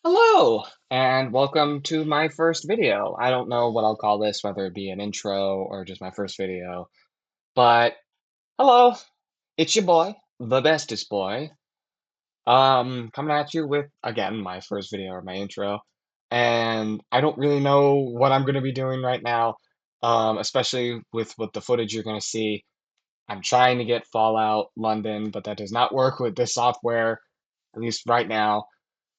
Hello, and welcome to my first video. I don't know what I'll call this, whether it be an intro or just my first video, but hello, it's your boy, the bestest boy, coming at you with, again, my first video or my intro, and I don't really know what I'm going to be doing right now, especially with the footage you're going to see. I'm trying to get Fallout London, but that does not work with this software, at least right now.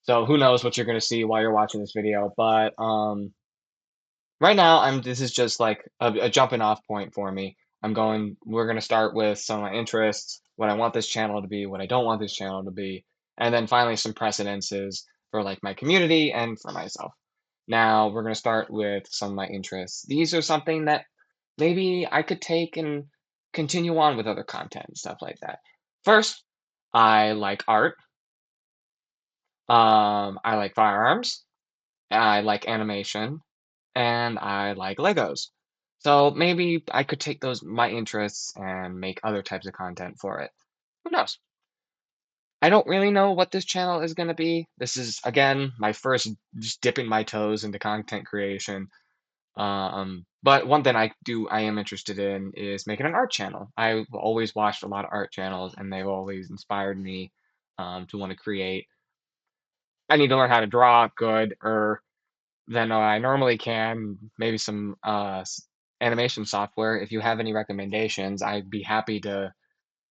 So who knows what you're gonna see while you're watching this video, but, right now, this is just like a jumping off point for me. We're gonna start with some of my interests, what I want this channel to be, what I don't want this channel to be, and then finally some precedences for, like, my community and for myself. Now, we're gonna start with some of my interests. These are something that maybe I could take and continue on with other content and stuff like that. First, I like art, I like firearms, I like animation, and I like Legos. So maybe I could take those my interests and make other types of content for it. Who knows? I don't really know what this channel is going to be. This is again my first just dipping my toes into content creation. But one thing I am interested in is making an art channel. I've always watched a lot of art channels, and they've always inspired me to want to create. I need to learn how to draw good, or than I normally can, maybe some animation software. If you have any recommendations, I'd be happy to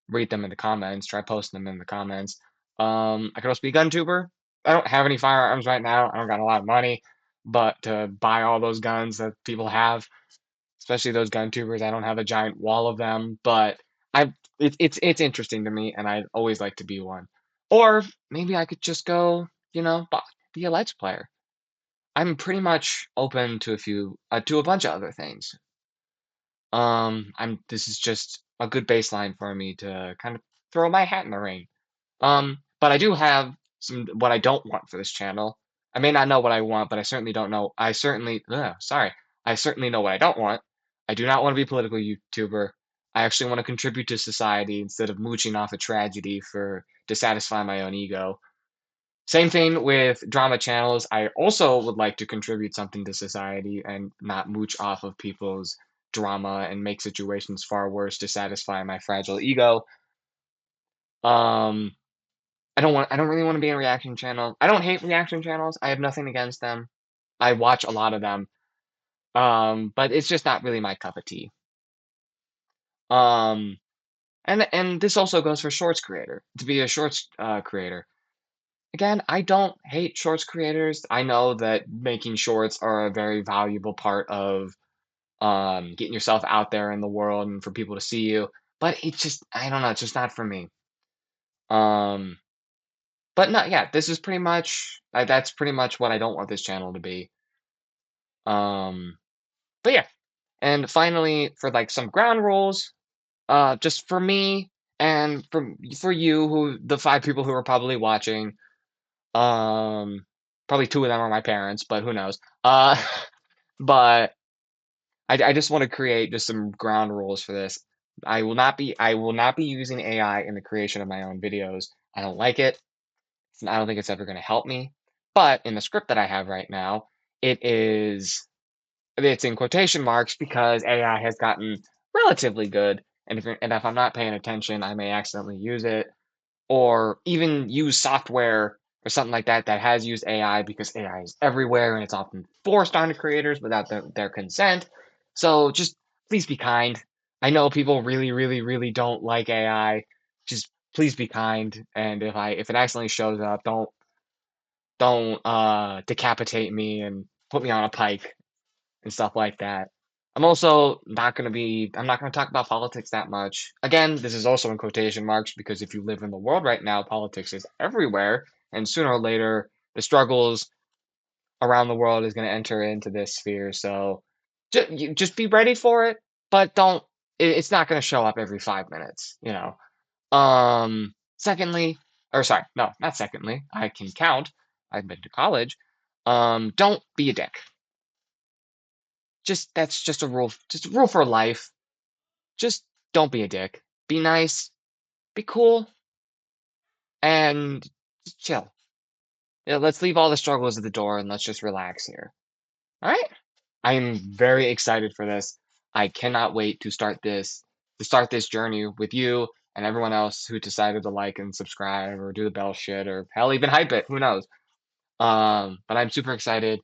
read them in the comments, try posting them in the comments. I could also be a gun tuber. I don't have any firearms right now. I don't got a lot of money, but to buy all those guns that people have, especially those gun tubers, I don't have a giant wall of them. But it's interesting to me, and I'd always like to be one. Or maybe I could just go, be a Let's Player. I'm pretty much open to a bunch of other things. This is just a good baseline for me to kind of throw my hat in the ring. But I do have some what I don't want for this channel. I may not know what I want, but I certainly don't know. I certainly know what I don't want. I do not want to be a political YouTuber. I actually want to contribute to society instead of mooching off a tragedy for to satisfy my own ego. Same thing with drama channels. I also would like to contribute something to society and not mooch off of people's drama and make situations far worse to satisfy my fragile ego. Um, I don't really want to be a reaction channel. I don't hate reaction channels. I have nothing against them. I watch a lot of them. But it's just not really my cup of tea. Um, and this also goes for shorts creator. To be a shorts creator. Again, I don't hate shorts creators. I know that making shorts are a very valuable part of getting yourself out there in the world and for people to see you. But it's just, I don't know, it's just not for me. Um, but no, yeah, this is pretty much, that's pretty much what I don't want this channel to be. Um, but yeah, and finally, for like some ground rules, just for me and for you, who the five people who are probably watching, um, probably two of them are my parents, but who knows? But I just want to create just some ground rules for this. I will not be using AI in the creation of my own videos. I don't like it. I don't think it's ever going to help me. But in the script that I have right now, it is it's in quotation marks because AI has gotten relatively good. And if I'm not paying attention, I may accidentally use it or even use software or something like that that has used AI because AI is everywhere and it's often forced onto creators without their consent. So just please be kind. I know people really, really, really don't like AI. Just please be kind. And if it accidentally shows up, don't decapitate me and put me on a pike and stuff like that. I'm not gonna talk about politics that much. Again, this is also in quotation marks because if you live in the world right now, politics is everywhere, and sooner or later, the struggles around the world is gonna enter into this sphere. So just be ready for it, but don't. It's not gonna show up every 5 minutes, you know. Secondly, or sorry, no, not secondly. I can count. I've been to college. Don't be a dick. That's just a rule for life. Just don't be a dick. Be nice, be cool, and just chill. Yeah, let's leave all the struggles at the door and let's just relax here. All right? I am very excited for this. I cannot wait to start this journey with you and everyone else who decided to like and subscribe or do the bell shit or hell even hype it. Who knows? But I'm super excited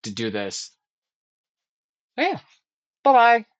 to do this. So yeah. Bye bye.